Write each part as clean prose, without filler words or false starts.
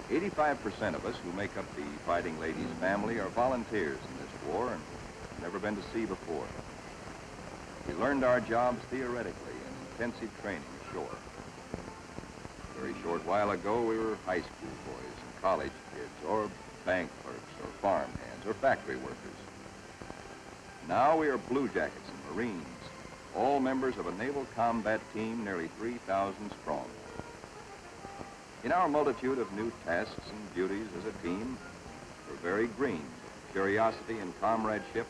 85% of us who make up the Fighting Ladies family are volunteers in this war and have never been to sea before. We learned our jobs theoretically in intensive training ashore. A very short while ago, we were high school boys and college kids, or bank clerks, or farm hands, or factory workers. Now we are blue jackets and Marines, all members of a naval combat team nearly 3,000 strong. In our multitude of new tasks and duties as a team, we're very green. Curiosity and comradeship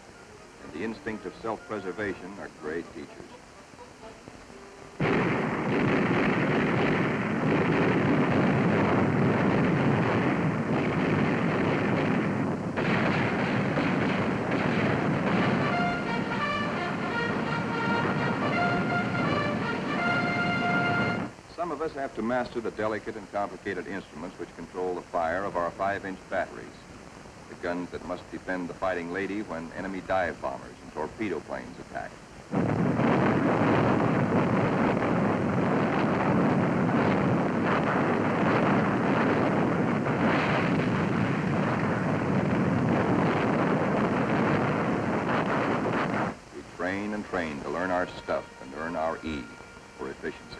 and the instinct of self-preservation are great teachers. Some of us have to master the delicate and complicated instruments which control the fire of our 5-inch batteries, the guns that must defend the Fighting Lady when enemy dive bombers and torpedo planes attack. We train and train to learn our stuff and earn our E for efficiency.